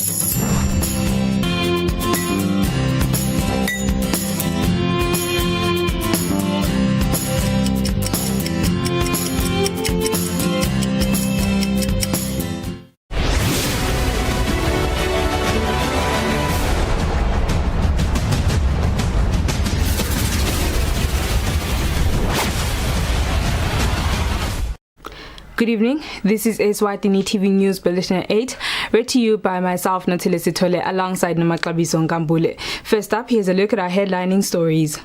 Good evening. This is Eswatini TV News Bulletin 8, read to you by myself, Natile Sitole, alongside Nomakabiso Ngambule. First up, here's a look at our headlining stories.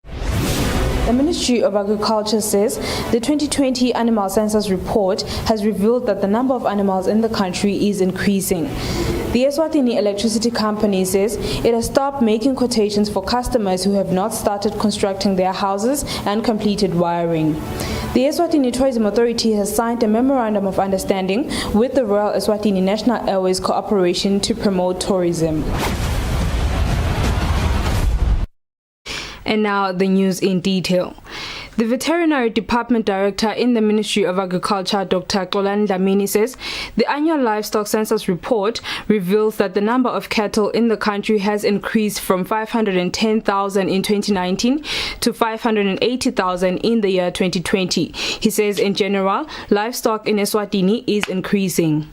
The Ministry of Agriculture says the 2020 Animal Census report has revealed that the number of animals in the country is increasing. The Eswatini Electricity Company says it has stopped making quotations for customers who have not started constructing their houses and completed wiring. The Eswatini Tourism Authority has signed a memorandum of understanding with the Royal Eswatini National Airways Corporation to promote tourism. And now the news in detail. The Veterinary Department Director in the Ministry of Agriculture, Dr. Xolani Dlamini, says the annual livestock census report reveals that the number of cattle in the country has increased from 510,000 in 2019 to 580,000 in the year 2020. He says in general, livestock in Eswatini is increasing.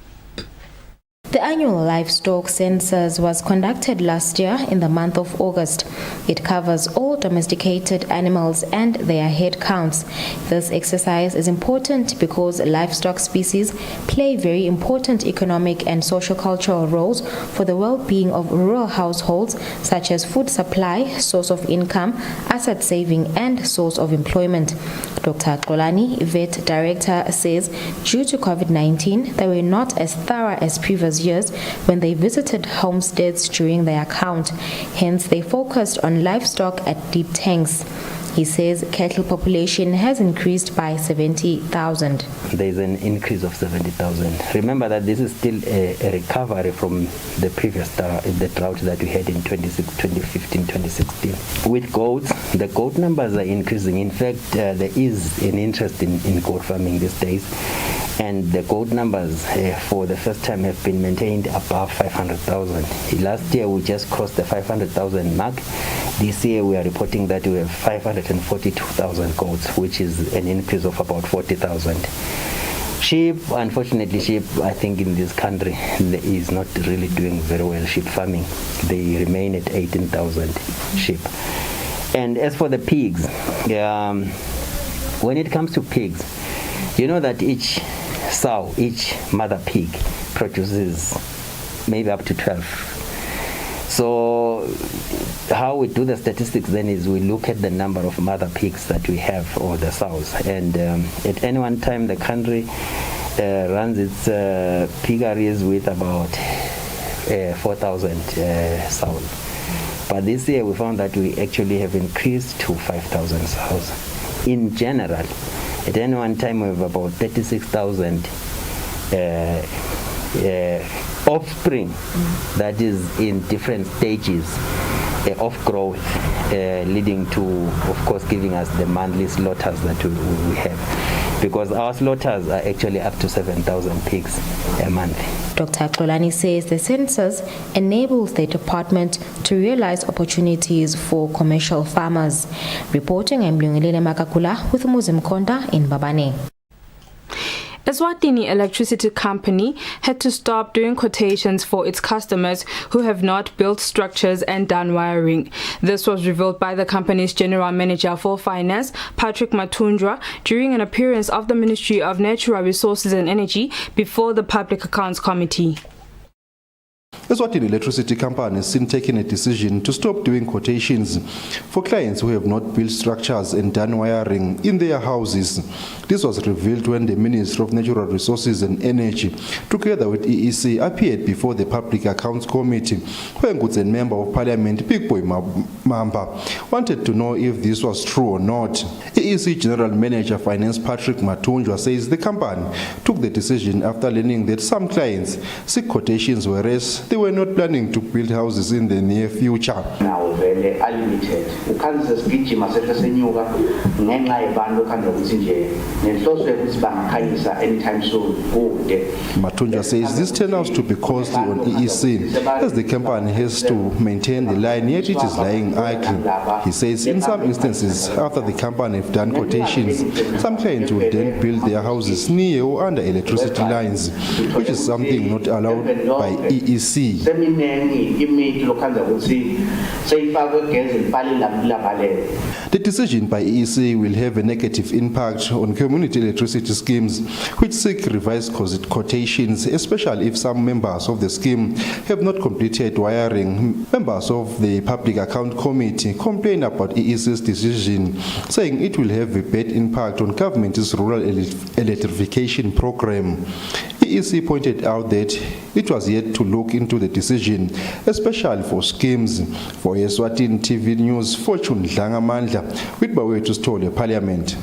The annual livestock census was conducted last year in the month of August. It covers all domesticated animals and their head counts. This exercise is important because livestock species play very important economic and socio-cultural roles for the well-being of rural households, such as food supply, source of income, asset saving, and source of employment. Dr. Xolani, Vet Director, says due to COVID-19, they were not as thorough as previous years when they visited homesteads during their count. Hence, they focused on livestock at deep tanks. He says cattle population has increased by 70,000. There is an increase of 70,000. Remember that this is still a recovery from the previous the drought that we had in 2015, 2016. With goats, the goat numbers are increasing. In fact, there is an interest in goat farming these days. And the goat numbers for the first time have been maintained above 500,000. Last year we just crossed the 500,000 mark. This year we are reporting that we have 542,000 goats, which is an increase of about 40,000. Sheep, unfortunately, I think in this country is not really doing very well, sheep farming. They remain at 18,000 sheep. And as for the pigs, when it comes to pigs, you know that each mother pig produces maybe up to 12. So how we do the statistics then is we look at the number of mother pigs that we have, or the sows, and at any one time the country runs its piggeries with about 4,000 sows. But this year we found that we actually have increased to 5,000 sows. In general, at any one time we have about 36,000 offspring that is in different stages of growth, leading to, of course, giving us the monthly slaughters that we have, because our slaughters are actually up to 7,000 pigs a month. Dr. Xolani says the census enables the department to realize opportunities for commercial farmers. Reporting, I'm Lungilele Makakula with Muzim Konda in Babane. Eswatini Electricity Company had to stop doing quotations for its customers who have not built structures and done wiring. This was revealed by the company's General Manager for Finance, Patrick Matundra, during an appearance of the Ministry of Natural Resources and Energy before the Public Accounts Committee. Eswatini Electricity Company has since taken a decision to stop doing quotations for clients who have not built structures and done wiring in their houses. This was revealed when the Minister of Natural Resources and Energy, together with EEC, appeared before the Public Accounts Committee, where a Member of Parliament, Big Boy Mamba, wanted to know if this was true or not. EEC General Manager Finance Patrick Matundra says the company took the decision after learning that some clients seek quotations, whereas they were not planning to build houses in the near future. Now very limited. Ukhanze sigijima sesenyuka ngenxa yebantu khanda ukuthi nje nenhloso yokuthi bangakhanyisa anytime soon kude. Matunja says this turns out to be costly on EEC as the company has to maintain the line yet it is lying idle. He says in some instances after the company have done quotations, some clients will then build their houses near or under electricity lines, which is something not allowed by EEC. The decision by EEC will have a negative impact on community electricity schemes which seek revised quotations, especially if some members of the scheme have not completed wiring. Members of the Public Account Committee complain about EEC's decision, saying it will have a bad impact on government's rural electrification program. EEC pointed out that it was yet to look into the decision, especially for schemes. For Eswatini TV News, Fortune Dlangamandla, with Bawethu Stole, Parliament.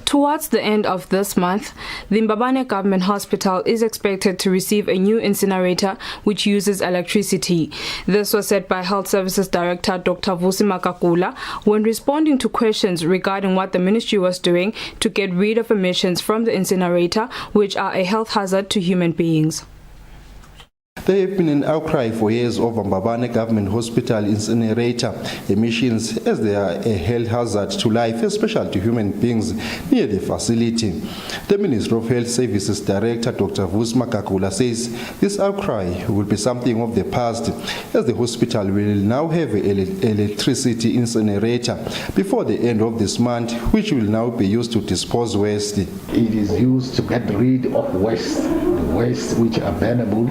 Towards the end of this month, the Mbabane Government Hospital is expected to receive a new incinerator which uses electricity. This was said by Health Services Director Dr. Vusi Makakula when responding to questions regarding what the ministry was doing to get rid of emissions from the incinerator, which are a health hazard to human beings. There have been an outcry for years over Mbabane Government Hospital incinerator emissions as they are a health hazard to life, especially to human beings near the facility. The Minister of Health Services Director Dr. Vusi Makakula says this outcry will be something of the past as the hospital will now have an electricity incinerator before the end of this month, which will now be used to dispose waste. It is used to get rid of waste, the waste which are burnable,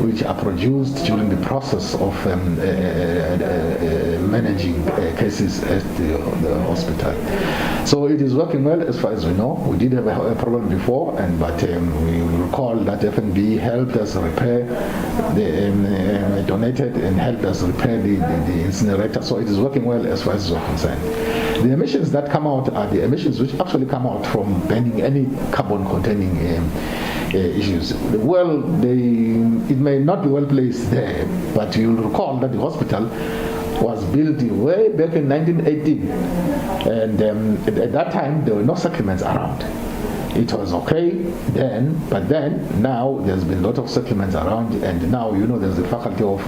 which are produced during the process of managing cases at the hospital. So it is working well as far as we know. We did have a problem before, but we recall that FNB helped us repair, donated and helped us repair the incinerator. So it is working well as far as we're concerned. The emissions that come out are the emissions which actually come out from burning any carbon-containing issues. Well, it may not be well placed there, but you'll recall that the hospital was built way back in 1918, and at that time there were no settlements around. It was okay then, but then now there's been a lot of settlements around, and now there's the faculty of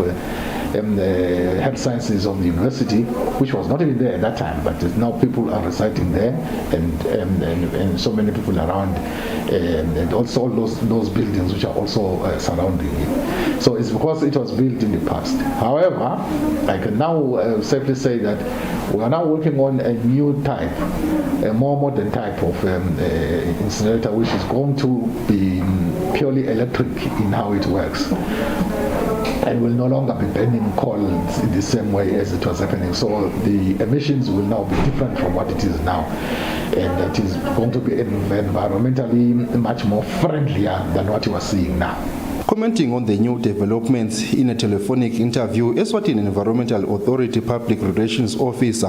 health sciences of the university, which was not even there at that time, but now people are residing there, and so many people around, and also those buildings which are also surrounding it. So it's because it was built in the past. However, I can now safely say that we are now working on a new type, a more modern type of incinerator, which is going to be purely electric in how it works, and will no longer be burning coal in the same way as it was happening. So the emissions will now be different from what it is now, and it is going to be environmentally much more friendlier than what you are seeing now. Commenting on the new developments in a telephonic interview, Eswatini Environmental Authority Public Relations Officer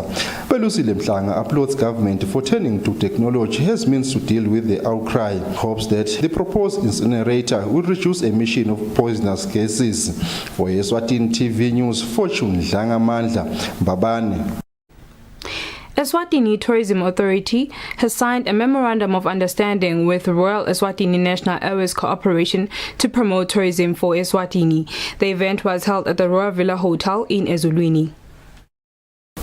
Pelusile Mhlanga applauds government for turning to technology as means to deal with the outcry. Hopes that the proposed incinerator will reduce emission of poisonous gases. For Eswatini TV News, Fortune Dlangamandla, Mbabane. Eswatini Tourism Authority has signed a memorandum of understanding with Royal Eswatini National Airways Corporation to promote tourism for Eswatini. The event was held at the Royal Villa Hotel in Eswatini.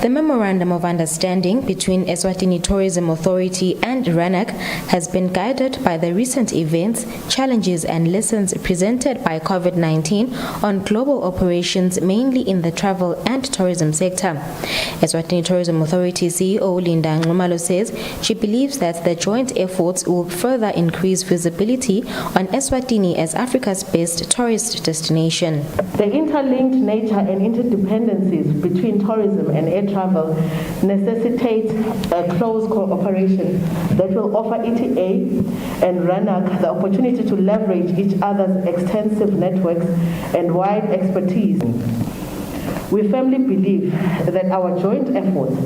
The Memorandum of Understanding between Eswatini Tourism Authority and RANAC has been guided by the recent events, challenges and lessons presented by COVID-19 on global operations mainly in the travel and tourism sector. Eswatini Tourism Authority CEO Linda Nxumalo says she believes that the joint efforts will further increase visibility on Eswatini as Africa's best tourist destination. The interlinked nature and interdependencies between tourism and air travel necessitates a close cooperation that will offer ETA and RANAC the opportunity to leverage each other's extensive networks and wide expertise. We firmly believe that our joint efforts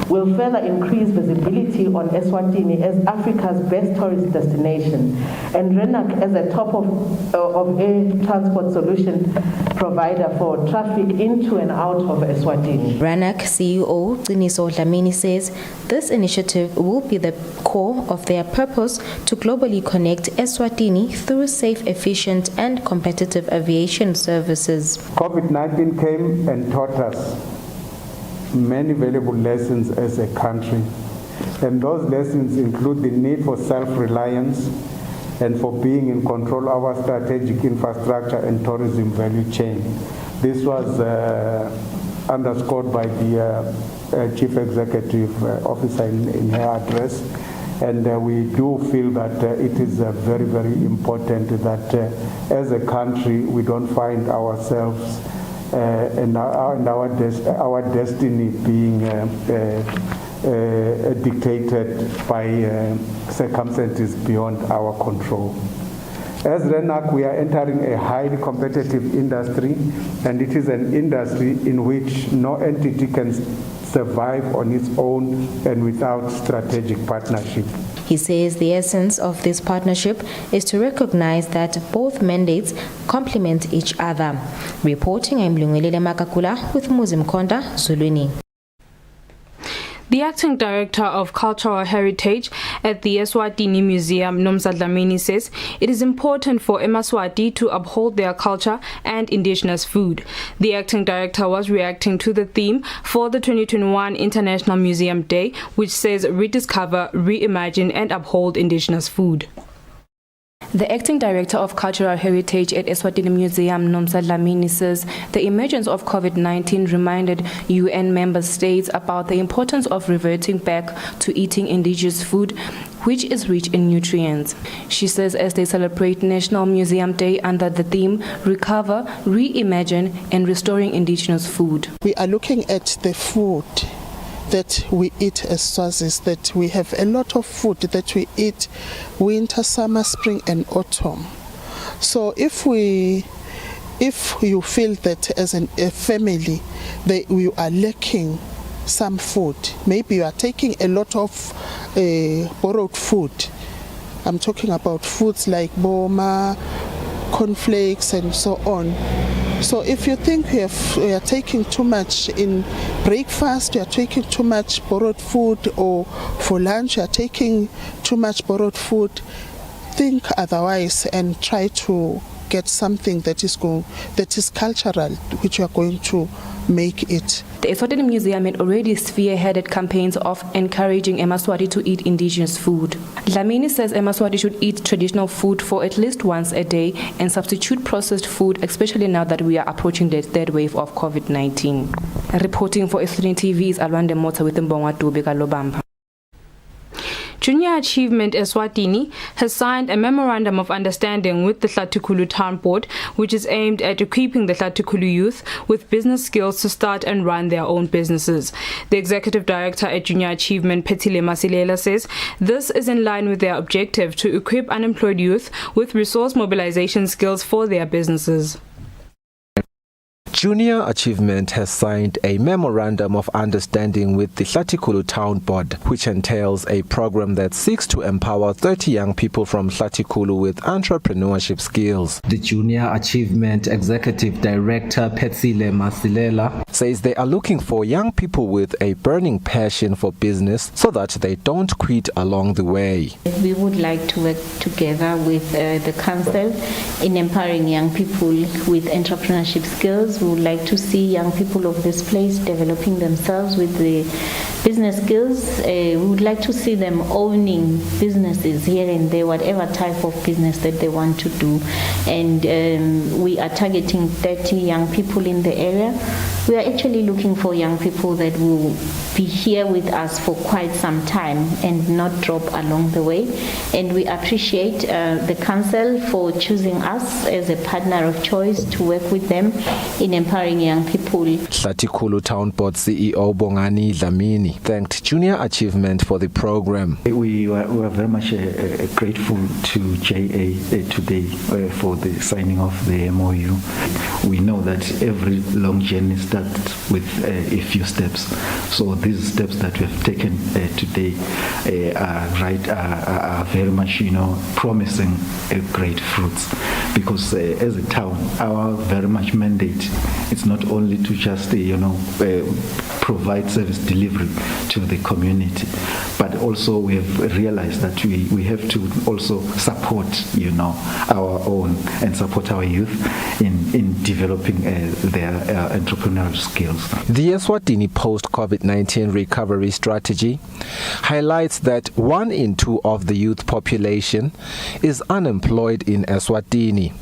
will further increase visibility on Eswatini as Africa's best tourist destination and RENAC as a top of air transport solution provider for traffic into and out of Eswatini. RENAC CEO Qiniso Dlamini says this initiative will be the core of their purpose to globally connect Eswatini through safe, efficient and competitive aviation services. COVID-19 came and taught us many valuable lessons as a country, and those lessons include the need for self-reliance and for being in control of our strategic infrastructure and tourism value chain. This was underscored by the Chief Executive Officer in her address, and we do feel that it is very, very important that as a country we don't find ourselves and our destiny being dictated by circumstances beyond our control. As RENAC, we are entering a highly competitive industry, and it is an industry in which no entity can survive on its own and without strategic partnership. He says the essence of this partnership is to recognize that both mandates complement each other. Reporting, I'm Lungilele Makakula with Muzim Konda, Zulwini. The acting director of cultural heritage at the Eswatini Museum, Nomsa Dlamini, says it is important for eMaswati to uphold their culture and indigenous food. The acting director was reacting to the theme for the 2021 International Museum Day, which says rediscover, reimagine and uphold indigenous food. The acting director of cultural heritage at Eswatini Museum, Nomsa Dlamini, says the emergence of COVID-19 reminded UN member states about the importance of reverting back to eating indigenous food, which is rich in nutrients. She says as they celebrate National Museum Day under the theme Recover, Reimagine and Restoring Indigenous Food. We are looking at the food that we eat as Swazis, that we have a lot of food that we eat winter, summer, spring and autumn. So if you feel that as a family that we are lacking some food, maybe you are taking a lot of borrowed food. I'm talking about foods like boma, cornflakes and so on. So if you think we are taking too much in breakfast, you are taking too much borrowed food, or for lunch you are taking too much borrowed food, think otherwise and try to get something that is cultural, which you are going to make it. The Eswatini Museum had already spearheaded campaigns of encouraging eMaswati to eat indigenous food. Dlamini says eMaswati should eat traditional food for at least once a day and substitute processed food, especially now that we are approaching the third wave of COVID-19. Reporting for Eswatini TV is Alwande Mota with Mbongwa Dube Kalobamba. Junior Achievement Eswatini has signed a memorandum of understanding with the Hlatikulu Town Board, which is aimed at equipping the Hlatikulu youth with business skills to start and run their own businesses. The executive director at Junior Achievement, Phethile Masilela, says this is in line with their objective to equip unemployed youth with resource mobilization skills for their businesses. Junior Achievement has signed a memorandum of understanding with the Hlatikulu Town Board, which entails a program that seeks to empower 30 young people from Hlatikulu with entrepreneurship skills. The Junior Achievement Executive Director, Phethile Masilela, says they are looking for young people with a burning passion for business so that they don't quit along the way. We would like to work together with the council in empowering young people with entrepreneurship skills. We would like to see young people of this place developing themselves with the business skills. We would like to see them owning businesses here and there, whatever type of business that they want to do. And we are targeting 30 young people in the area. We are actually looking for young people that will be here with us for quite some time and not drop along the way. And we appreciate the council for choosing us as a partner of choice to work with them in empowering young people. Hlatikulu Town Board CEO Bongani Dlamini Eswatini thanked Junior Achievement for the program. We were very much grateful to JA today for the signing of the MOU. We know that every long journey starts with a few steps. So these steps that we have taken today are very much, promising great fruits. Because as a town, our very much mandate is not only to just, provide service delivery to the community, but also we have realized that we have to also support, our own and support our youth in developing their entrepreneurial skills. The Eswatini post-COVID-19 recovery strategy highlights that 1 in 2 of the youth population is unemployed in Eswatini,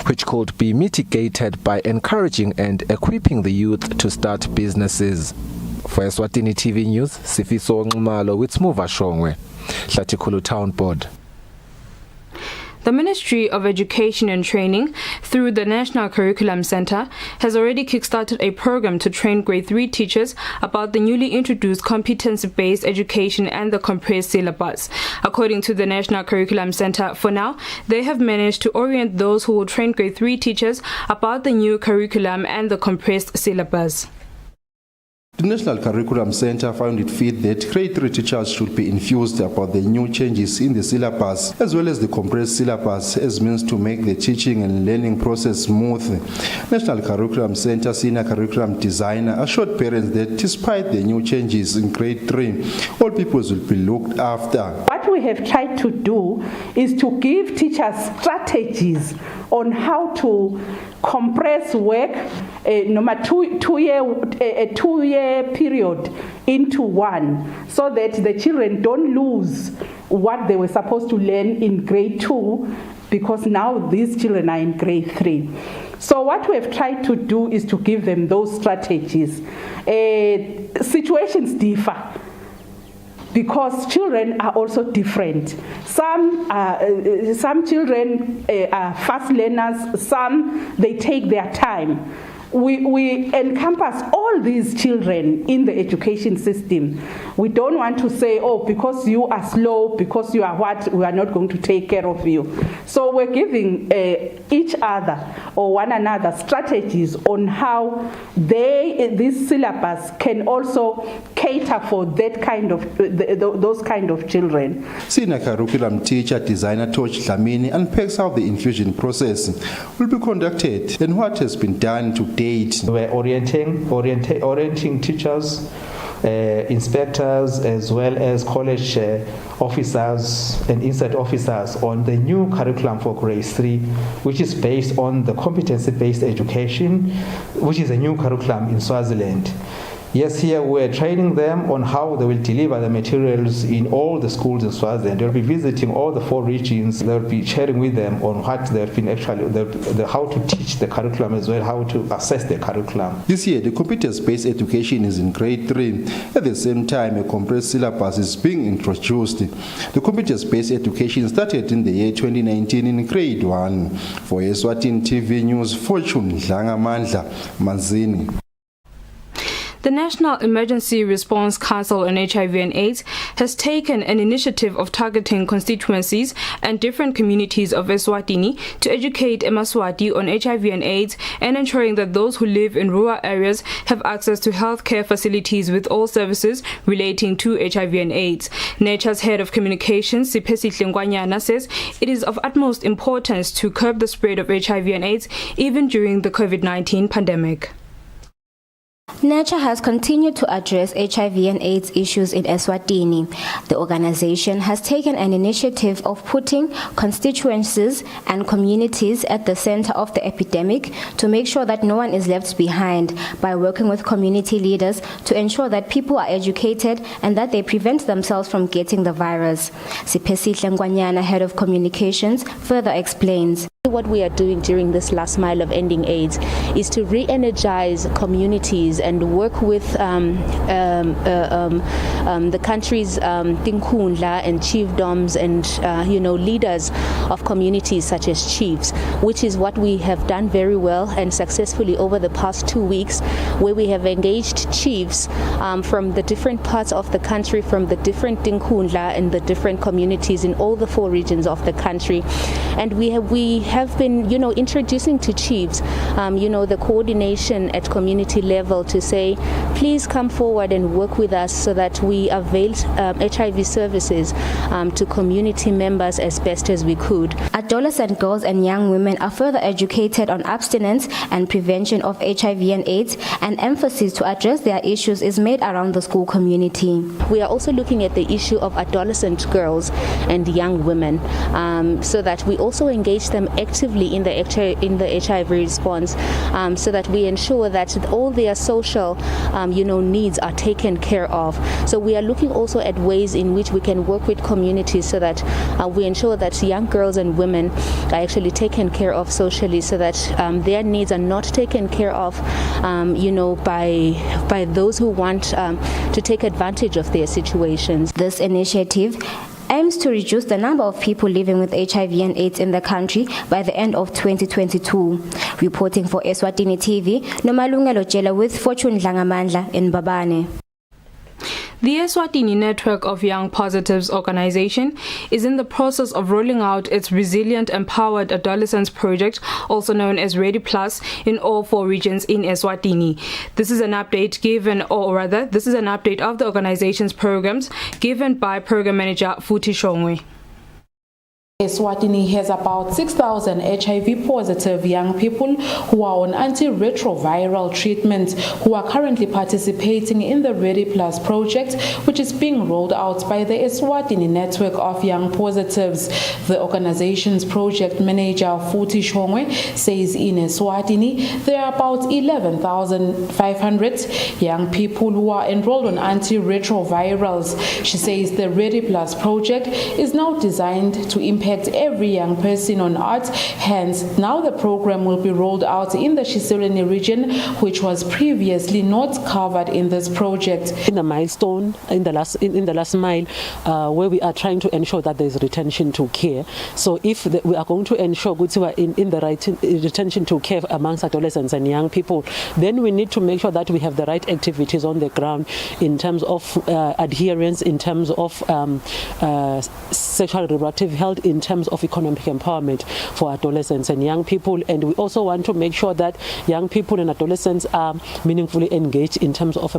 which could be mitigated by encouraging and equipping the youth to start businesses. For Eswatini TV News, Sifiso Ngumalo with Smuva Shongwe, Hlatikulu Town Board. The Ministry of Education and Training, through the National Curriculum Center, has already kickstarted a program to train grade 3 teachers about the newly introduced competency-based education and the compressed syllabus. According to the National Curriculum Center, for now, they have managed to orient those who will train grade 3 teachers about the new curriculum and the compressed syllabus. The National Curriculum Center found it fit that grade 3 teachers should be infused about the new changes in the syllabus as well as the compressed syllabus as means to make the teaching and learning process smooth. National Curriculum Center Senior Curriculum Designer assured parents that despite the new changes in grade 3, all pupils will be looked after. What we have tried to do is to give teachers strategies on how to compress work, a two-year period into one, so that the children don't lose what they were supposed to learn in grade 2, because now these children are in grade 3. So what we have tried to do is to give them those strategies. Situations differ, because children are also different. Some children are fast learners, some they take their time. We encompass all these children in the education system. We don't want to say, oh, because you are slow, because you are what, we are not going to take care of you. So we're giving each other or one another strategies on how this syllabus can also cater for that kind of those kind of children. Senior curriculum teacher designer Toch Dlamini unpacks how the infusion process will be conducted and what has been done to date. We're orienting teachers, inspectors, as well as college officers and inside officers on the new curriculum for grade 3, which is based on the competency-based education, which is a new curriculum in Swaziland. Yes, here we're training them on how they will deliver the materials in all the schools in Swaziland. They'll be visiting all the 4 regions. They'll be sharing with them on what they've been how to teach the curriculum as well, how to assess the curriculum. This year, the competence-based education is in grade 3. At the same time, a compressed syllabus is being introduced. The competence-based education started in the year 2019 in grade 1. For Eswatini TV News, Fortune Dlangamandla, Manzini. The National Emergency Response Council on HIV and AIDS has taken an initiative of targeting constituencies and different communities of Eswatini to educate eMaswati on HIV and AIDS and ensuring that those who live in rural areas have access to healthcare facilities with all services relating to HIV and AIDS. NATURE's head of communications, Siphesihle Ngwanyana, says it is of utmost importance to curb the spread of HIV and AIDS even during the COVID-19 pandemic. Nature has continued to address HIV and AIDS issues in Eswatini. The organization has taken an initiative of putting constituencies and communities at the center of the epidemic to make sure that no one is left behind by working with community leaders to ensure that people are educated and that they prevent themselves from getting the virus. Siphesihle Ngwanyana, head of communications, further explains. What we are doing during this last mile of ending AIDS is to re-energize communities and work with the country's tinkhundla and chiefdoms and leaders of communities such as chiefs, which is what we have done very well and successfully over the past 2 weeks, where we have engaged chiefs from the different parts of the country, from the different tinkhundla and the different communities in all the 4 regions of the country, and we have been, introducing to chiefs, the coordination at community level to say, please come forward and work with us so that we avail HIV services to community members as best as we could. Adolescent girls and young women are further educated on abstinence and prevention of HIV and AIDS, and emphasis to address their issues is made around the school community. We are also looking at the issue of adolescent girls and young women, so that we also engage them actively in the HIV response, so that we ensure that all their social needs are taken care of. So we are looking also at ways in which we can work with communities so that we ensure that young girls and women are actually taken care of socially, so that their needs are not taken care of by those who want to take advantage of their situations. This initiative aims to reduce the number of people living with HIV and AIDS in the country by the end of 2022. Reporting for Eswatini TV, Nomalungelo Jela with Fortune Dlangamandla in Babane. The Eswatini Network of Young Positives organization is in the process of rolling out its Resilient Empowered Adolescents project, also known as Ready Plus, in all 4 regions in Eswatini. This is an update of the organization's programs given by Program Manager Futhi Shongwe. Eswatini has about 6,000 HIV positive young people who are on antiretroviral treatment who are currently participating in the Ready Plus project, which is being rolled out by the Eswatini Network of Young Positives. The organization's project manager Futhi Shongwe says in Eswatini there are about 11,500 young people who are enrolled on antiretrovirals. She says the Ready Plus project is now designed to impact every young person on earth. Hence, now the program will be rolled out in the Shiselweni region, which was previously not covered in this project. In the milestone, in the last mile, where we are trying to ensure that there is retention to care. So if we are going to ensure we are in the right retention to care amongst adolescents and young people, then we need to make sure that we have the right activities on the ground in terms of adherence, in terms of sexual reproductive health, in terms of economic empowerment for adolescents and young people. And we also want to make sure that young people and adolescents are meaningfully engaged in terms of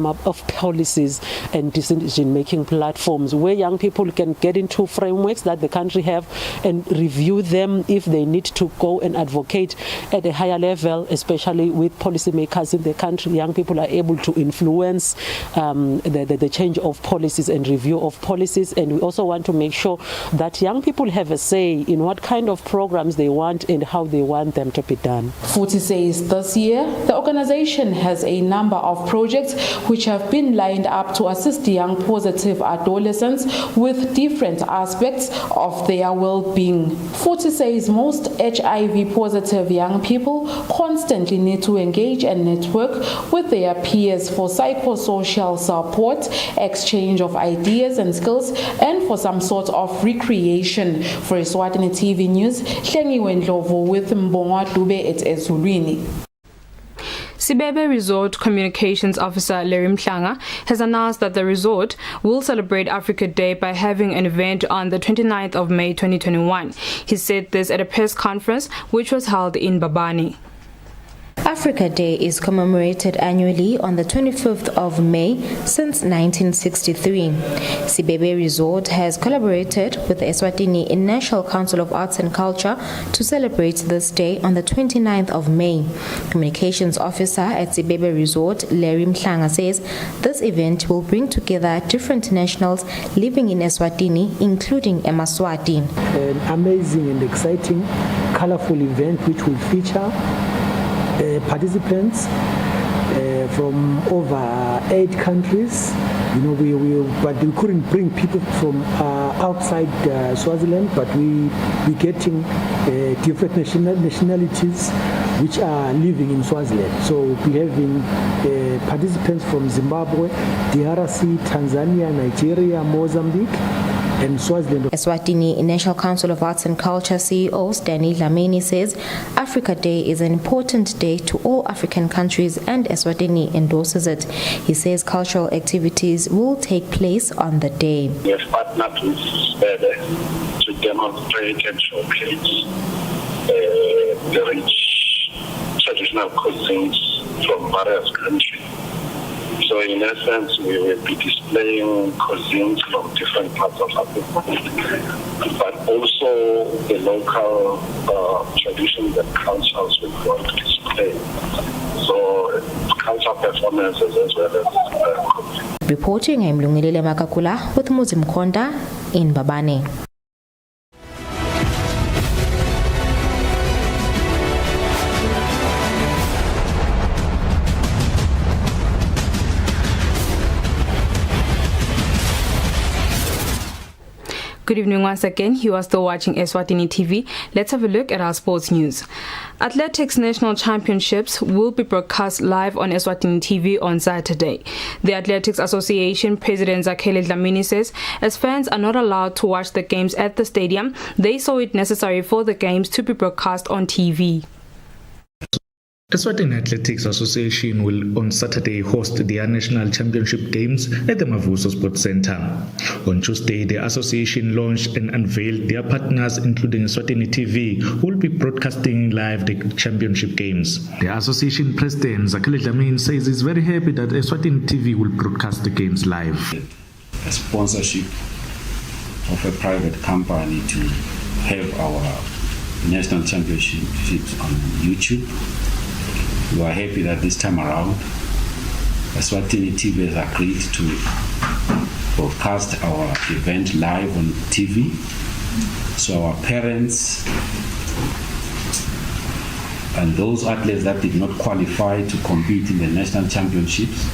policies and decision-making platforms where young people can get into frameworks that the country have and review them if they need to go and advocate at a higher level, especially with policymakers in the country. Young people are able to influence the change of policies and review of policies. And we also want to make sure that young people have a say in what kind of programs they want and how they want them to be done. Futhi says this year the organization has a number of projects which have been lined up to assist young positive adolescents with different aspects of their well-being. Futhi says most HIV positive young people constantly need to engage and network with their peers for psychosocial support, exchange of ideas and skills, and for some sort of recreation. For Eswatini TV News, Hlengiwe Ndlovu with Mbongwa Dube at Ezulwini. Sibebe Resort Communications Officer Larry Mhlanga has announced that the resort will celebrate Africa Day by having an event on the 29th of May 2021. He said this at a press conference which was held in Babane. Africa Day is commemorated annually on the 25th of May since 1963. Sibebe Resort has collaborated with the Eswatini National Council of Arts and Culture to celebrate this day on the 29th of May. Communications Officer at Sibebe Resort, Larry Mhlanga, says this event will bring together different nationals living in Eswatini, including Emaswati. An amazing and exciting, colorful event which will feature participants from over 8 countries. But we couldn't bring people from outside Swaziland, but we're getting different nationalities which are living in Swaziland. So we'll be having participants from Zimbabwe, DRC, Tanzania, Nigeria, Mozambique, and Swaziland. Eswatini National Council of Arts and Culture CEO Stanley Dlamini says Africa Day is an important day to all African countries and Eswatini endorses it. He says cultural activities will take place on the day. We have partnered with SPEDE to demonstrate and showcase the rich traditional cuisines from various countries. So in essence, we will be displaying cuisines from different parts of Africa, but also the local traditions and cultures we want to display. So cultural performances as well as Reporting, I'm Lungilele Makakula with Muzim Konda in Babane. Good evening once again. You are still watching Eswatini TV. Let's have a look at our sports news. Athletics National Championships will be broadcast live on Eswatini TV on Saturday. The Athletics Association President Zakhele Dlamini says as fans are not allowed to watch the games at the stadium, they saw it necessary for the games to be broadcast on TV. Eswatini Athletics Association will on Saturday host their national championship games at the Mavuso Sports Center. On Tuesday, the association launched and unveiled their partners, including Eswatini TV, who will be broadcasting live the championship games. The association president, Zakhele Dlamini, says he's very happy that Eswatini TV will broadcast the games live. A sponsorship of a private company to have our national championships on YouTube. We are happy that this time around, Eswatini TV has agreed to broadcast our event live on TV. So our parents and those athletes that did not qualify to compete in the national championships,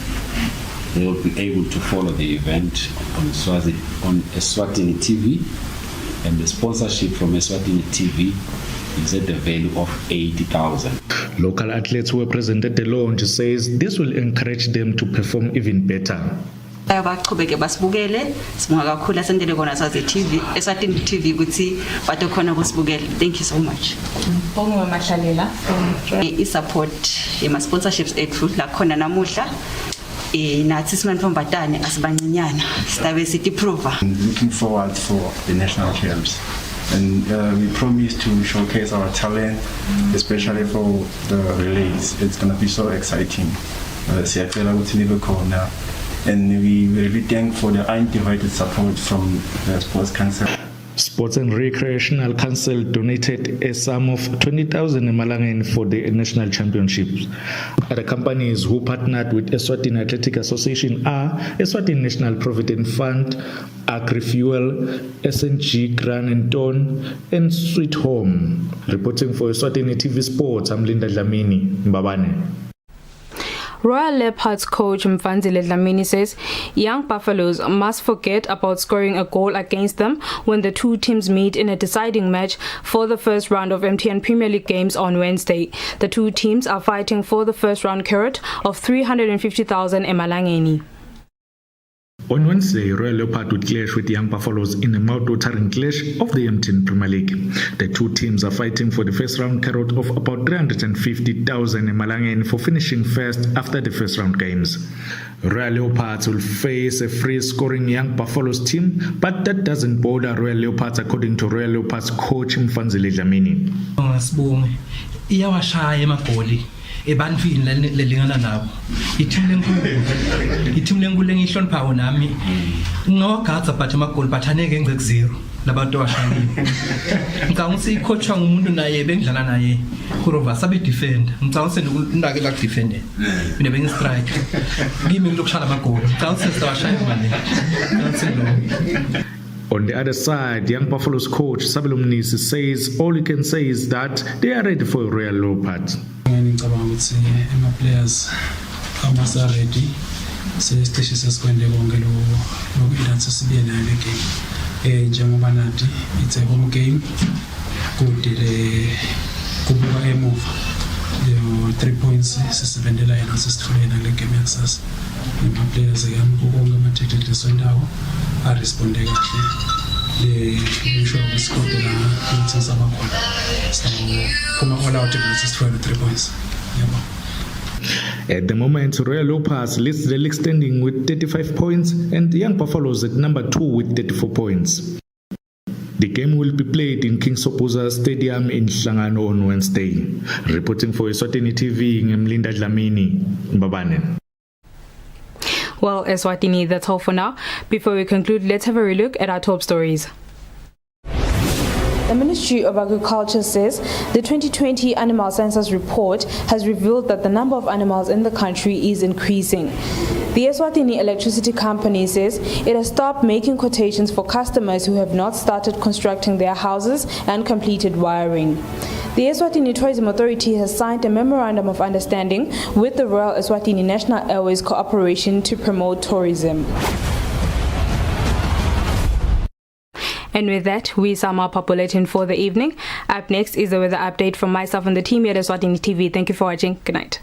they will be able to follow the event on Eswatini TV, and the sponsorship from Eswatini TV is at the value of 80,000. Local athletes who were present at the launch says this will encourage them to perform even better. Baqhubeke basibukele sibonga kakhulu asendele kona saze TV Eswatini TV ukuthi batokhona kusibukela. Thank you so much. Bonke mahlalela I-support yema sponsorships ethu la khona namuhla nathi simantombatane asibancinyana sidabe sithi prover. Looking forward for the national champs. And we promise to showcase our talent, especially for the relays. It's going to be so exciting. And we really thank for the undivided support from the Sports Council. Sports and Recreational Council donated a sum of 20,000 emalangeni for the national championships. Other companies who partnered with Eswatini Athletic Association are Eswatini National Provident Fund, AgriFuel, SNG Gran and Ton, and Sweet Home. Reporting for Eswatini TV Sports, I'm Linda Dlamini, Mbabane. Royal Leopards coach Mfanzile Dlamini says young Buffaloes must forget about scoring a goal against them when the two teams meet in a deciding match for the first round of MTN Premier League games on Wednesday. The two teams are fighting for the first round carrot of 350,000 emalangeni. On Wednesday, Royal Leopard would clash with Young Buffaloes in a mouth-watering clash of the MTN Premier League. The two teams are fighting for the first round carrot of about 350,000 emalangeni for finishing first after the first round games. Royal Leopards will face a free-scoring Young Buffaloes team, but that doesn't bother Royal Leopards, according to Royal Leopards coach Mfanzile Dlamini. Ebantwini lelingana nabo iteam lenkulu engihloniphayo nami ngawagada but amagoli but aneke ngeke zero labantu abashayile ngicanga ukuthi icoachwa ngumuntu naye bengidlala naye kuRover sabe defender ngicanga ukuthi ndake la defender mina bengi strike kimi ngilokushaya amagoli ngicanga ukuthi sitawashaya manje On the other side, Young Buffaloes coach Sabelo Mnisi says all he can say is that they are ready for Royal Leopards. Ngicabanga ukuthi ama players amasa ready sesiteshi sesikwende konke lo ilansi sibe nayo le game njengoba nathi it's a home game kudile kubuka emuva 3 points sisibendela yena sisitholena le game yakusasa nama-players yami kukonke ama-tactics wendawo aresponde kahle le-sure kwisikode la ukuthi sabakhona siphuma all out ukuthi sithole 3 points yabo. At the moment, Royal Lopers leads the league standing with 35 points and the Young Buffaloes at number 2 with 34 points. The game will be played in King Sopuza Stadium in Hlangano on Wednesday. Reporting for Eswatini TV, Mlinda Dlamini, Mbabane. Well, Eswatini, that's all for now. Before we conclude, let's have a relook at our top stories. The Ministry of Agriculture says the 2020 Animal Census report has revealed that the number of animals in the country is increasing. The Eswatini Electricity Company says it has stopped making quotations for customers who have not started constructing their houses and completed wiring. The Eswatini Tourism Authority has signed a memorandum of understanding with the Royal Eswatini National Airways Corporation to promote tourism. And with that, we sum up our bulletin for the evening. Up next is the weather update from myself and the team here at Eswatini TV. Thank you for watching. Good night.